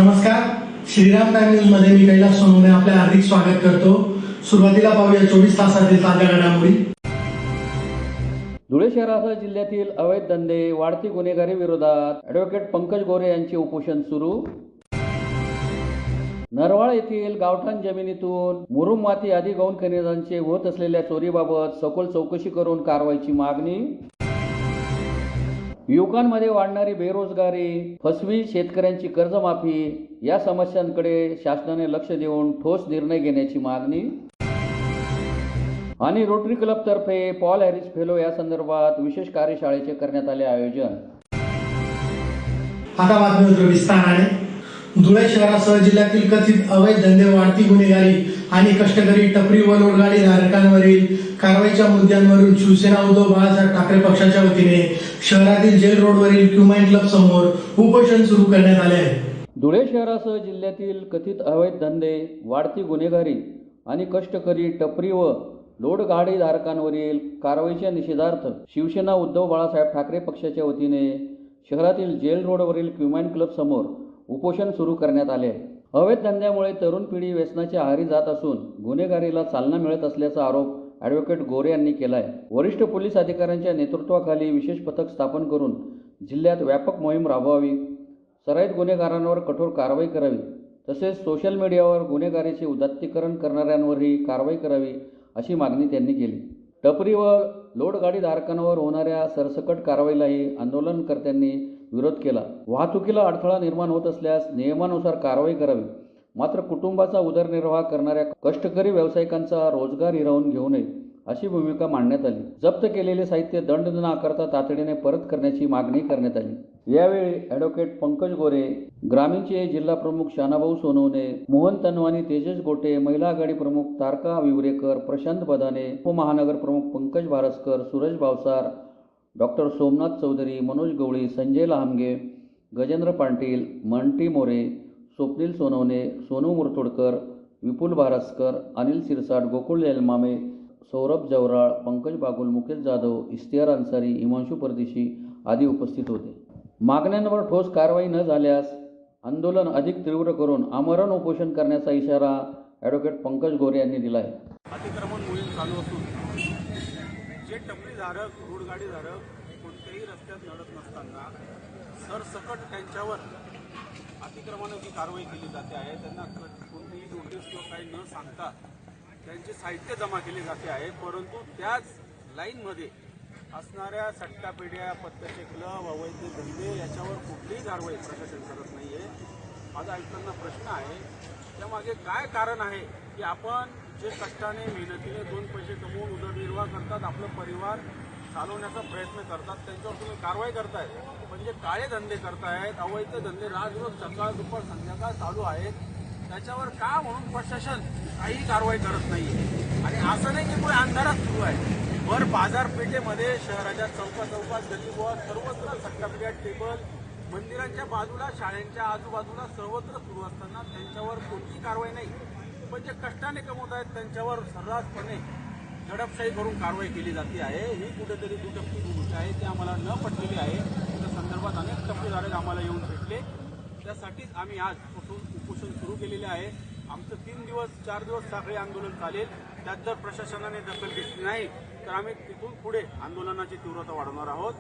नमस्कार, Shriram time news मध्ये मी कैलास सोनवणे आपले हार्दिक स्वागत करतो। सुरुवातीला पाहूया 24 तासातील ताज्या घडामोडी। धुळे शहरासह जिल्ह्यातील अवैध धंदे, वाढती गुन्हेगारी विरोधात ॲडव्होकेट पंकज गोरे यांचे उपोषण सुरू। नरवाळ येथील गावठाण जमिनीतून मुरुम माती आदी गौण खनिजांचे होत असलेल्या चोरीबाबत सखोल चौकशी करून कारवाईची मागणी। युवकांमध्ये वाढणारी बेरोजगारी, फसवी शेतकऱ्यांची कर्जमाफी या समस्यांकडे शासनाने लक्ष देऊन ठोस निर्णय घेण्याची मागणी। आणि रोटरी क्लब तर्फे पॉल हॅरिस फेलो या संदर्भात विशेष कार्यशाळेचे करण्यात आले आयोजन। आता बातमीपत्र विस्ताराने। धुळे शहरासह जिल्ह्यातील कथित अवैध धंदे, वाढती गुन्हेगारी आणि कष्टकरी टपरी व लोडगाडी धारकांवरील कारवाईच्या मुद्द्यांवरून शिवसेना उद्धव बाळासाहेब ठाकरे पक्षाच्या वतीने शहरातील जेल रोडवरील क्युमाइन क्लब समोर उपोषण सुरू करण्यात आले आहे। धुळे शहरासह जिल्ह्यातील कथित अवैध धंदे, वाढती गुन्हेगारी आणि कष्टकरी टपरी व लोड गाडी धारकांवरील कारवाईच्या निषेधार्थ शिवसेना उद्धव बाळासाहेब ठाकरे पक्षाच्या वतीने शहरातील जेल रोडवरील क्युमाइन क्लब समोर उपोषण सुरू करण्यात आले आहे। अवैध धंद्यामुळे तरुण पिढी व्यसनाच्या आहारी जात असून गुन्हेगारीला चालना मिळत असल्याचा आरोप ॲडव्होकेट गोरे यांनी केला आहे। वरिष्ठ पोलीस अधिकाऱ्यांच्या नेतृत्वाखाली विशेष पथक स्थापन करून जिल्ह्यात व्यापक मोहीम राबवावी, सराईत गुन्हेगारांवर कठोर कारवाई करावी, तसेच सोशल मीडियावर गुन्हेगारीचे उदात्तीकरण करणाऱ्यांवरही कारवाई करावी अशी मागणी त्यांनी केली। टपरी व लोड गाडी धारकांवर होणाऱ्या सरसकट कारवाईलाही आंदोलनकर्त्यांनी विरोध केला। वाहतुकीला अडथळा निर्माण होत असल्यास नियमानुसार कारवाई करावी, मात्र कुटुंबाचा उदरनिर्वाह करणाऱ्या कष्टकरी व्यावसायिकांचा रोजगार हिरावून घेऊ नये अशी भूमिका मांडण्यात आली। जप्त केलेले साहित्य दंड न आकारता तातडीने परत करण्याची मागणी करण्यात आली। यावेळी ॲडव्होकेट पंकज गोरे, ग्रामीणचे जिल्हा प्रमुख शानाभाऊ सोनवणे, मोहन तनवानी, तेजस गोटे, महिला आघाडी प्रमुख तारका विवरेकर, प्रशांत बदाने, उपमहानगर प्रमुख पंकज भारसकर, सूरज भावसार, डॉक्टर सोमनाथ चौधरी, मनोज गवळी, संजय लहामगे, गजेंद्र पाटील, मंटी मोरे, स्वप्नील सोनवणे, सोनू मुरतोडकर, विपुल भारसकर, अनिल सिरसाट, गोकुळ एलमामे, सौरभ जवराळ, पंकज बागुल, मुकेश जाधव, इश्तियार अन्सारी, हिमांशू परदेशी आदी उपस्थित होते। मागण्यांवर ठोस कारवाई न झाल्यास आंदोलन अधिक तीव्र करून आमरण उपोषण करण्याचा इशारा ॲडव्होकेट पंकज गोरे यांनी दिला आहे। अतिक्रमण मोहीम चालू असून जे टपरीधारक, रोडगाडीधारक कोणत्याही रस्त्यात लढत नसताना सरसकट त्यांच्यावर अतिक्रमणाची कारवाई केली जाते आहे। त्यांना कोणतीही नोटीस किंवा काही न सांगता त्यांचे साहित्य जमा केले जाते आहे, परंतु त्याच लाईनमध्ये असणाऱ्या सट्टापेढ्या, पत्त्याचे क्लब, अवैध धंदे याच्यावर कुठलीही कारवाई प्रशासन करत नाही आहे। माझा आयुक्तांना प्रश्न आहे, त्यामागे काय कारण आहे की आपण जे कष्टाने मेहनतीने दोन पैसे कमवून उदरनिर्वाह करतात, आपला परिवार चालवण्याचा प्रयत्न करतात, त्यांच्यावर तुम्ही कारवाई करताय, म्हणजे काळे धंदे करतायत, अवैध धंदे राजरोज सकाळ दुपार संध्याकाळ चालू आहेत, त्याच्यावर का म्हणून प्रशासन काही कारवाई करत नाही। आणि असं नाही की पुढे अंधारात सुरू आहे, भर बाजारपेठेमध्ये शहराच्या चौकात गल्लीबोळात सर्वत्र सट्टापेढ्या, टेबल, मंदिरांच्या बाजूला, शाळांच्या आजूबाजूला सर्वत्र सुरू असताना त्यांच्यावर कोणती कारवाई नाही, पण जे कष्टाने कमवत आहेत त्यांच्यावर सर्रासपणे दडपशाही करून कारवाई केली जाते आहे। ही कुठेतरी दुटप्पी भूमिका आहे, ती आम्हाला न पटलेली आहे। त्या संदर्भात अनेक टप्पेधारक आम्हाला येऊन भेटले, त्यासाठीच आम्ही आज उपोषण सुरू केलेले आहे। आमचं 3 दिवस 4 दिवस साखळी आंदोलन चालेल। त्यात जर प्रशासनाने दखल घेतली नाही तर आम्ही तिथून पुढे आंदोलनाची तीव्रता वाढवणार आहोत।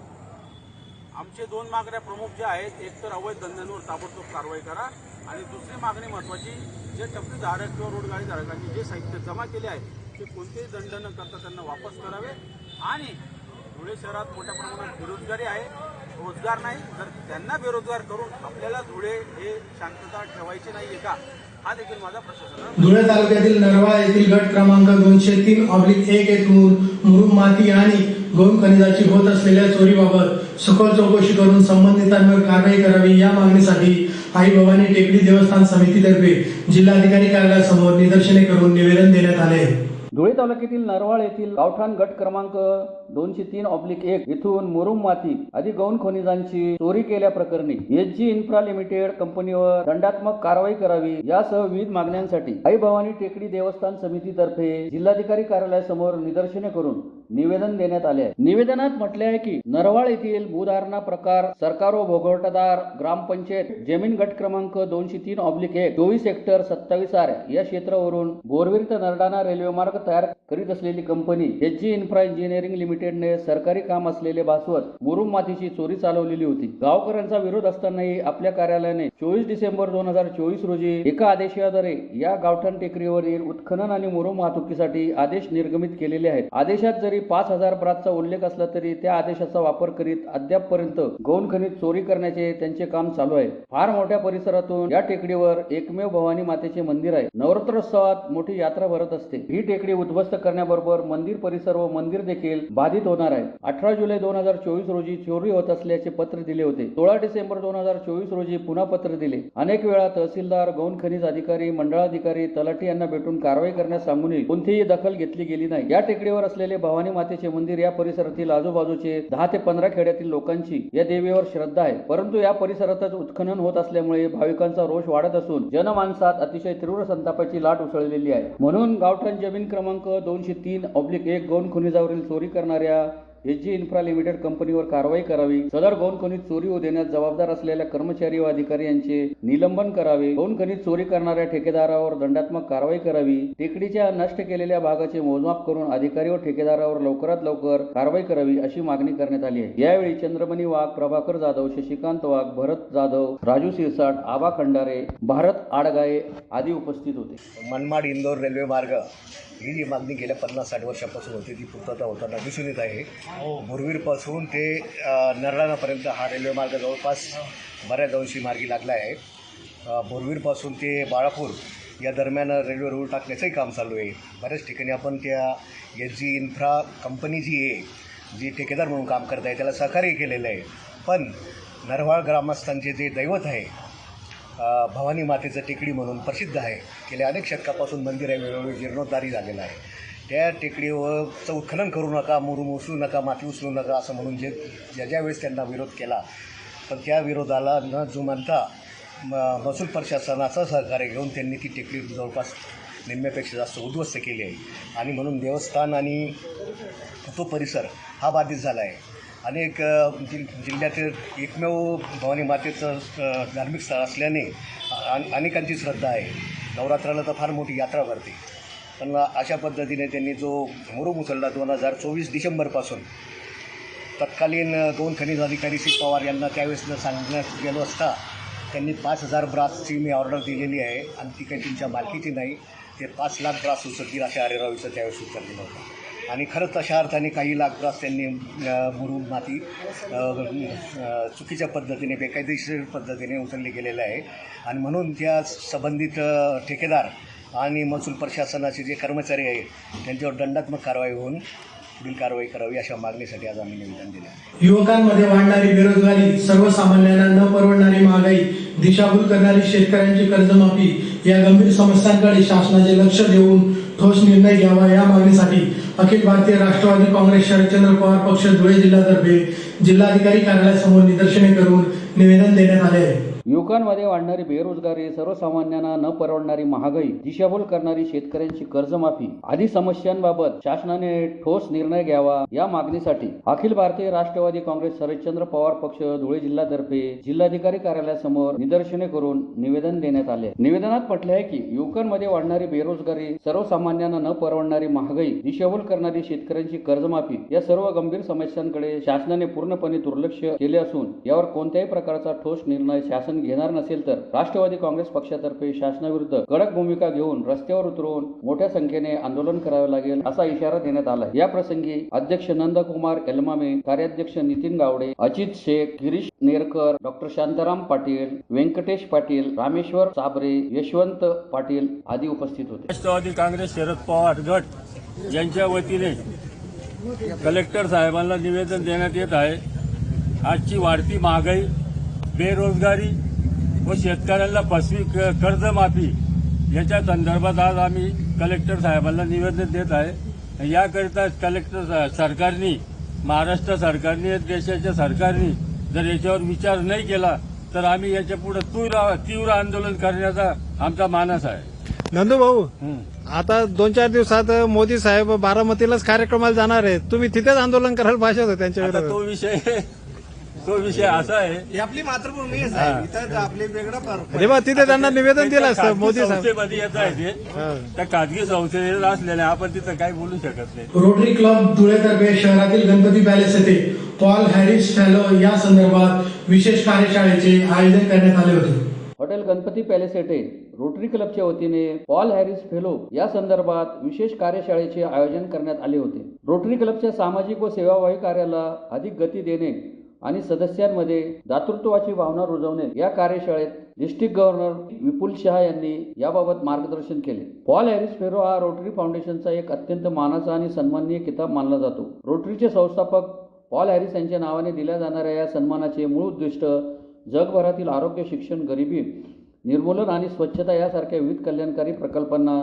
आमचे 2 मागण्या प्रमुख ज्या आहेत, एक तर अवैध धंद्यांवर ताबडतोब कारवाई करा, आणि दुसरी मागणी महत्त्वाची, जे टपरीधारक किंवा रोडगाडी धारकांनी जे साहित्य जमा केले आहे ते कोणतेही दंड न करता त्यांना वापस करावे। आणि धुळे शहरात मोठ्या प्रमाणात बेरोजगारी आहे, रोजगार नाही, तर त्यांना बेरोजगार करून आपल्याला धुळे हे शांतता ठेवायची नाहीये का, हा देखील माझा प्रश्न। धुळे तालुक्यातील नरवाळ येथील गट क्रमांक 203/1 येथून मुरुम माती आणि गौण खनिजाची होत असलेल्या चोरीबाबत सखोल चौकशी करून संबंधितांवर कारवाई करावी या मागणीसाठी आई भवानी टेकडी देवस्थान समितीतर्फे जिल्हाधिकारी कार्यालयासमोर निदर्शने करून निवेदन देण्यात आले। धुळे तालुक्यातील नरवाळ येथील गावठाण गट क्रमांक 203/1 येथून मुरुम माती आदी गौण खनिजांची चोरी केल्याप्रकरणी एचजी इन्फ्रा लिमिटेड कंपनीवर दंडात्मक कारवाई करावी यासह विविध मागण्यांसाठी आई भवानी टेकडी देवस्थान समितीतर्फे जिल्हाधिकारी कार्यालयासमोर निदर्शने करून निवेदन देण्यात आले आहे. निवेदनात म्हटले आहे की नरवाळ येथील भूधारणा प्रकार सरकार व भोगवटादार ग्रामपंचायत जमीन गट क्रमांक 203/1 24 हेक्टर 27 आर या क्षेत्रावरून बोरवीर ते नरडाणा रेल्वे मार्ग तयार करीत असलेली कंपनी HG इन्फ्रा इंजिनिअरिंग लिमिटेडने सरकारी काम असलेले भासवत मुरुम मातीची चोरी चालवलेली होती. गावकऱ्यांचा विरोध असतानाही आपल्या कार्यालयाने 24 डिसेंबर 2024 रोजी एका आदेशाद्वारे या गावठाण टेकडीवरील उत्खनन आणि मुरुम वाहतुकीसाठी आदेश निर्गमित केलेले आहेत. आदेशात जरी 5000 ब्रासचा उल्लेख असला तरी त्या आदेशाचा वापर करीत अद्यापपर्यंत गौण खनिज चोरी करण्याचे त्यांचे काम चालू आहे. फार मोठ्या परिसरातून या टेकडीवर एकमेव भवानी मातेचे मंदिर आहे. नवरात्रोत्सवात मोठी यात्रा भरत असते. ही टेकडी उद्ध्वस्त करण्याबरोबर मंदिर परिसर व मंदिर देखील बाधित होणार आहे. 18 जुलै 2024 रोजी चोरी होत असल्याचे पत्र दिले होते. 16 डिसेंबर 2024 रोजी पुन्हा पत्र दिले. अनेक वेळा तहसीलदार, गौण खनिज अधिकारी, मंडळाधिकारी, तलाठी यांना भेटून कारवाई करण्यास सांगूनही कोणतीही दखल घेतली गेली नाही. या टेकडीवर असलेले भवानी मातेचे मंदिर या परिसरातील आजूबाजूचे 10 ते 15 खेड्यातील लोकांची या देवीवर श्रद्धा आहे. परंतु या परिसरातच उत्खनन होत असल्यामुळे भाविकांचा रोष वाढत असून जनमानसात अतिशय तीव्र संतापाची लाट उसळलेली आहे. म्हणून गावठाण जमीन क्रमांक 203/1 गौण खनिजावरील चोरी करणाऱ्या HG इन्फ्रा लिमिटेड कंपनीवर कारवाई करावी. सदर गौण खनिज चोरी होऊ देण्यास जबाबदार असलेल्या कर्मचारी व अधिकारी यांचे निलंबन करावे. गौण खनिज चोरी करणाऱ्या ठेकेदारावर दंडात्मक कारवाई करावी. टेकडीच्या नष्ट केलेल्या भागाचे मोजमाप करून अधिकारी व ठेकेदारावर लवकरात लवकर कारवाई करावी अशी मागणी करण्यात आली आहे. यावेळी चंद्रमणी वाघ, प्रभाकर जाधव, शशिकांत वाघ, भरत जाधव, राजू सिरसाट, आबा खंडारे, भारत आडगाये आदी उपस्थित होते. मनमाड इंदोर रेल्वे मार्ग ही जी मागणी गेल्या 50-60 वर्षापासून होती ती पूर्तता होताना दिसून येत आहे. बोरवीरपासून ते नरडाणापर्यंत हा रेल्वे मार्ग जवळपास बऱ्याच अंशी मार्गी लागला आहे. बोरवीरपासून ते बाळापूर या दरम्यान रेल्वे रूळ टाकण्याचंही काम चालू आहे. बऱ्याच ठिकाणी आपण त्या HG इन्फ्रा कंपनी जी आहे, जी ठेकेदार म्हणून काम करत आहे, त्याला सहकार्य केलेलं आहे. पण नरवाळ ग्रामस्थांचे जे दैवत आहे, भवानी मातेचं टेकडी म्हणून प्रसिद्ध आहे, गेल्या अनेक शतकापासून मंदिर आहे, वेळोवेळी जीर्णोद्धारी झालेलं आहे. त्या टेकडीवरचं उत्खनन करू नका, मुरुम उचलू नका, माती उचलू नका असं म्हणून ज्या वेळेस त्यांना विरोध केला, पण त्या विरोधाला न जुमानता महसूल प्रशासनाचं सहकार्य घेऊन त्यांनी ती टेकडी जवळपास निम्म्यापेक्षा जास्त उद्ध्वस्त केली आहे. आणि म्हणून देवस्थान आणि तो परिसर हा बाधित झाला आहे. अनेक जिल्ह्यातील एकमेव भवानी मातेचं धार्मिक स्थळ असल्याने अनेकांची श्रद्धा आहे. नवरात्राला तर फार मोठी यात्रा भरते. पण अशा पद्धतीने त्यांनी जो मुरुम उचलला 2024 डिसेंबरपासून, तत्कालीन गौण खनिज अधिकारी श्री पवार यांना त्यावेळेस सांगण्यात गेलो असता त्यांनी 5000 ब्रासची मी ऑर्डर दिलेली आहे आणि ती काही तुमच्या मालकीची नाही, ते 5 लाख ब्रास उचलतील अशा अरेरावीचं त्यावेळेस उत्तर दिलं होतं. आणि खरंच तशा अर्थाने काही लाख ब्रास त्यांनी मुरुम माती चुकीच्या पद्धतीने, बेकायदेशीर पद्धतीने उचलली गेलेलं आहे. आणि म्हणून त्या संबंधित ठेकेदार आणि महसूल प्रशासनाचे जे कर्मचारी आहेत त्यांच्यावर दंडात्मक कारवाई होऊन पुढील कारवाई करावी अशा मागणीसाठी आज आम्ही निवेदन दिले आहे. युवकांमध्ये वाढणारी बेरोजगारी, सर्वसामान्यांना न परवडणारी महागाई, दिशाभूल करणारी शेतकऱ्यांची कर्जमाफी या गंभीर समस्यांकडे शासनाचे लक्ष देऊन ठोस निर्णय घ्यावा या मागणीसाठी अखिल भारतीय राष्ट्रवादी काँग्रेस शरदचंद्र पवार पक्ष धुळे जिल्हातर्फे जिल्हाधिकारी कार्यालयासमोर निदर्शने करून निवेदन देण्यात आले आहे. युवकांमध्ये वाढणारी बेरोजगारी, सर्वसामान्यांना न परवडणारी महागाई, दिशाभूल करणारी शेतकऱ्यांची कर्जमाफी आदी समस्यांबाबत शासनाने ठोस निर्णय घ्यावा या मागणीसाठी अखिल भारतीय राष्ट्रवादी काँग्रेस शरदचंद्र पवार पक्ष धुळे जिल्हातर्फे जिल्हाधिकारी कार्यालयासमोर निदर्शने करून निवेदन देण्यात आले. निवेदनात म्हटले आहे की युवकांमध्ये वाढणारी बेरोजगारी, सर्वसामान्यांना न परवडणारी महागाई, दिशाभूल करणारी शेतकऱ्यांची कर्जमाफी या सर्व गंभीर समस्यांकडे शासनाने पूर्णपणे दुर्लक्ष केले असून यावर कोणत्याही प्रकारचा ठोस निर्णय शासन घेणार नसेल तर राष्ट्रवादी काँग्रेस पक्षातर्फे शासनाविरुद्ध कडक भूमिका घेऊन रस्त्यावर उतरून मोठ्या संख्येने आंदोलन करावे लागेल असा इशारा देण्यात आला. या प्रसंगी अध्यक्ष नंदकुमार एलमामे, कार्याध्यक्ष नितीन गावडे, अजित शेख, गिरीश नेरकर, डॉक्टर शांताराम पाटील, व्यंकटेश पाटील, रामेश्वर साबरे, यशवंत पाटील आदी उपस्थित होते. राष्ट्रवादी काँग्रेस शरद पवार गट यांच्या वतीने कलेक्टर साहेबांना निवेदन देण्यात येत आहे. आजची वाढती महागाई, बेरोजगारी व शेतकऱ्यांना फसवी कर्जमाफी याच्या संदर्भात आज आम्ही कलेक्टर साहेबांना निवेदन देत आहे. याकरिता कलेक्टर सरकारने, महाराष्ट्र सरकारने, देशाच्या सरकारने जर याच्यावर विचार नाही केला तर आम्ही याच्या पुढे तीव्र आंदोलन करण्याचा आमचा मानस आहे. नंदू भाऊ आता 2-4 दिवसात मोदी साहेब बारामतीलाच कार्यक्रमाला जाणार आहेत. तुम्ही तिथेच आंदोलन करायला पाहिजे होतं त्यांच्या आता विरोधात. तो विषय असा आहे, ही आपली मातृभूमी आहे साहेब. इथं आपले वेगळा फरक आहे. जेव्हा तिथे त्यांना निवेदन दिलं असतं खाजगी मोदी साहेब. संस्थेमध्ये येत आहे ते. त्या खाजगी संस्थेत असलेले आपण तिथं काही बोलू शकत नाही. रोटरी क्लब धुळेतर्फे शहरातील गणपती पॅलेस येथे पॉल हॅरिस फेलो या संदर्भात विशेष कार्यशाळेचे आयोजन करण्यात आले होते. हॉटेल गणपती पॅलेस येथे रोटरी क्लबच्या वतीने पॉल हॅरिस फेलो या संदर्भात विशेष कार्यशाळेचे आयोजन करण्यात आले होते. रोटरी क्लबच्या सामाजिक व सेवाभावी कार्याला अधिक गती देणे आणि सदस्यांमध्ये दातृत्वाची भावना रुजवणे या कार्यशाळेत डिस्ट्रिक्ट गव्हर्नर विपुल शहा यांनी याबाबत मार्गदर्शन केले. पॉल हॅरिस फेलो हा रोटरी फाउंडेशनचा एक अत्यंत मानाचा आणि सन्माननीय किताब मानला जातो. रोटरीचे संस्थापक पॉल हॅरिस यांच्या नावाने दिल्या जाणाऱ्या या सन्मानाचे मूळ उद्दिष्ट जगभरातील आरोग्य, शिक्षण, गरिबी निर्मूलन आणि स्वच्छता यासारख्या विविध कल्याणकारी प्रकल्पांना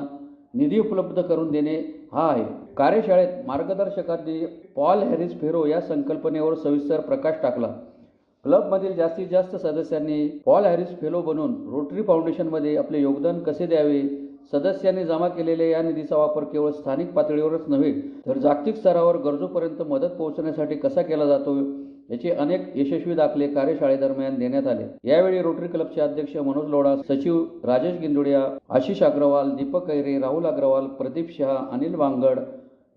निधी उपलब्ध करून देणे हा आहे. कार्यशाळेत मार्गदर्शकांनी पॉल हॅरिस फेलो या संकल्पनेवर सविस्तर प्रकाश टाकला. क्लबमधील जास्तीत जास्त सदस्यांनी पॉल हॅरिस फेलो बनून रोटरी फाउंडेशनमध्ये आपले योगदान कसे द्यावे, सदस्यांनी जमा केलेल्या या निधीचा वापर केवळ स्थानिक पातळीवरच नव्हे तर जागतिक स्तरावर गरजूपर्यंत मदत पोहोचण्यासाठी कसा केला जातो याचे अनेक यशस्वी दाखले कार्यशाळेदरम्यान देण्यात आले. यावेळी रोटरी क्लबचे अध्यक्ष मनोज लोढा, सचिव राजेश गिंदुडिया, आशिष अग्रवाल, दीपक कैरे, राहुल अग्रवाल, प्रदीप शहा, अनिल वांगड,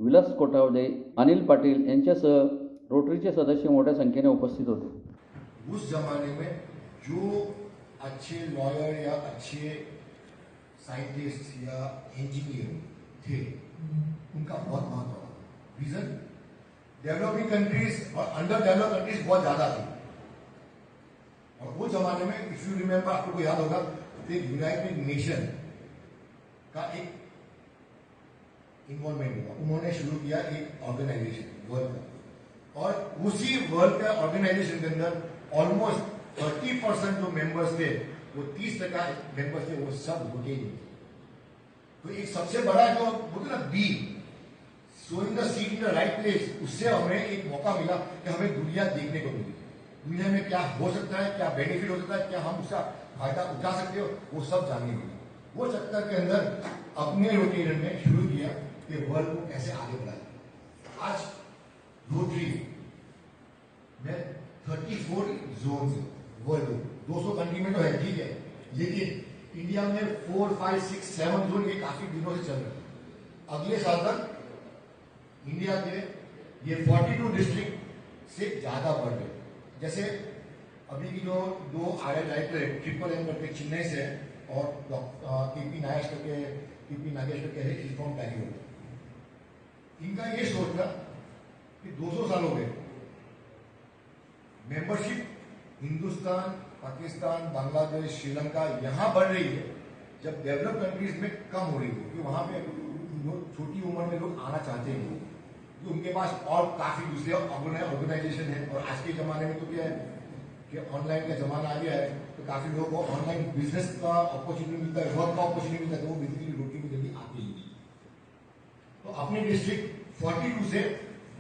विलास कोठावदे, अनिल पाटील यांच्यासह रोटरीचे सदस्य मोठ्या संख्येने उपस्थित होते. उस जमाने में जो अच्छे लॉयर या अच्छे साइंटिस्ट या इंजीनियर थे उनका बहुत महत्व था. रीजन, डेवलपिंग कंट्रीज और अंडर डेवलप कंट्रीज बहुत ज्यादा थी. और वो जमाने में इफ यू रिमेम्बर, आपको याद होगा, यूनाइटेड नेशन का एक इन्वॉल्वमेंट हुआ. उन्होंने शुरू किया एक ऑर्गेनाइजेशन वर्ल्ड का, और उसी वर्ल्ड का ऑर्गेनाइजेशन के अंदर ऑलमोस्ट 30% जो मेंबर्स थे, वो 30% मेंबर्स थे, वो सब रुके नहीं. तो एक सबसे बड़ा जो बोलते ना be sowing the seed in the right place, उससे हमें एक मौका मिला कि हमें दुनिया देखने को मिली. दुनिया में क्या हो सकता है, क्या बेनिफिट हो सकता है, क्या हम उसका फायदा उठा सकते हो, वो सब जानने को मिला. वो चक्कर के अंदर अपने रोटेशन ने शुरू किया कि वर्ल्ड को कैसे आगे बढ़ाए. आज रोटरी में 34 जोन है वर्ल्ड में. 200 कंट्री में तो है, ठीक है, लेकिन इंडिया में 4, 5, 6, 7 जोन ये काफी दिनों से चल रहे हैं. अगले साल तक इंडिया के ये 42 डिस्ट्रिक्ट से ज्यादा बढ़ गए. जैसे अभी की जो 2 आईआईटी डायरेक्टर है, ट्रिपल एम करके चेन्नई से है, और केपी नागेश करके है फ्रॉम बैंगलोर. इनका ये सोच था कि 200 साल हो गए, मेंबरशिप हिंदुस्तान, पाकिस्तान, बांग्लादेश, श्रीलंका यहां बढ़ रही है, जब डेवलप कंट्रीज में कम हो रही है, क्योंकि वहां पे छोटी उम्र में लोग आना चाहते हैं, कि उनके पास और काफी दूसरे ऑर्गेनाइजेशन है. और आज के जमाने में तो क्या है कि ऑनलाइन का जमाना आ गया है, तो काफी लोगों को ऑनलाइन बिजनेस का अपॉर्चुनिटी मिलता है, वर्क का अपॉर्चुनिटी मिलता है, तो वो बेसिकली रोटी में जल्दी आते ही. तो अपने डिस्ट्रिक्ट 42 से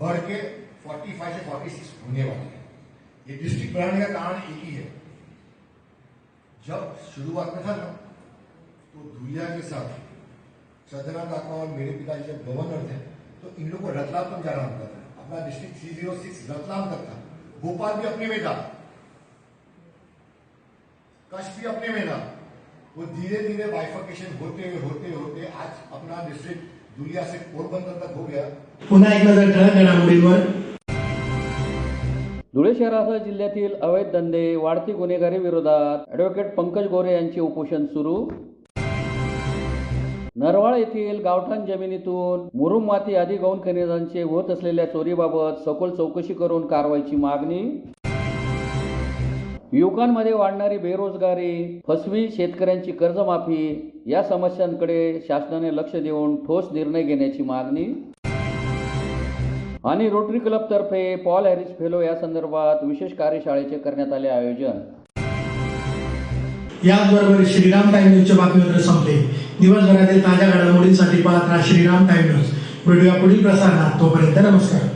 बढ़ के 45 से 46 होने वाले हैं. ये डिस्ट्रिक्ट बढ़ाने का कारण एक ही है. जब शुरुआत में था ना, तो धुलिया के साथ सदना काका और मेरे पिताजी जब गवर्नर थे, तो इन लोगों को रतलाम तक जाना होता था. अपना डिस्ट्रिक्ट 306 रतलाम तक था. भोपाल भी अपने में था, कच्छ भी अपने में था. वो धीरे धीरे बाइफर्केशन होते होते आज अपना डिस्ट्रिक्ट धुलिया से पोरबंदर तक हो गया. पुन्हा एक नजर ठळक घडामोडींवर. धुळे शहरासह जिल्ह्यातील अवैध धंदे, वाढती गुन्हेगारी विरोधात ॲडव्होकेट पंकज गोरे यांचे उपोषण सुरू. नरवाळ येथील गावठाण जमिनीतून मुरुम माती आदी गौण खनिजांचे होत असलेल्या चोरीबाबत सखोल चौकशी करून कारवाईची मागणी. युवकांमध्ये वाढणारी बेरोजगारी, फसवी शेतकऱ्यांची कर्जमाफी या समस्यांकडे शासनाने लक्ष देऊन ठोस निर्णय घेण्याची मागणी. आणि रोटरी क्लबतर्फे पॉल हॅरिस फेलो या संदर्भात विशेष कार्यशाळेचे करण्यात आले आयोजन. याचबरोबर श्रीराम टाइम न्यूजचे बातमीपत्र संपले. दिवसभरातील ताज्या घडामोडींसाठी पाहत राहा श्रीराम टाइम न्यूज. भेटूया पुढील प्रसारणात. तोपर्यंत नमस्कार.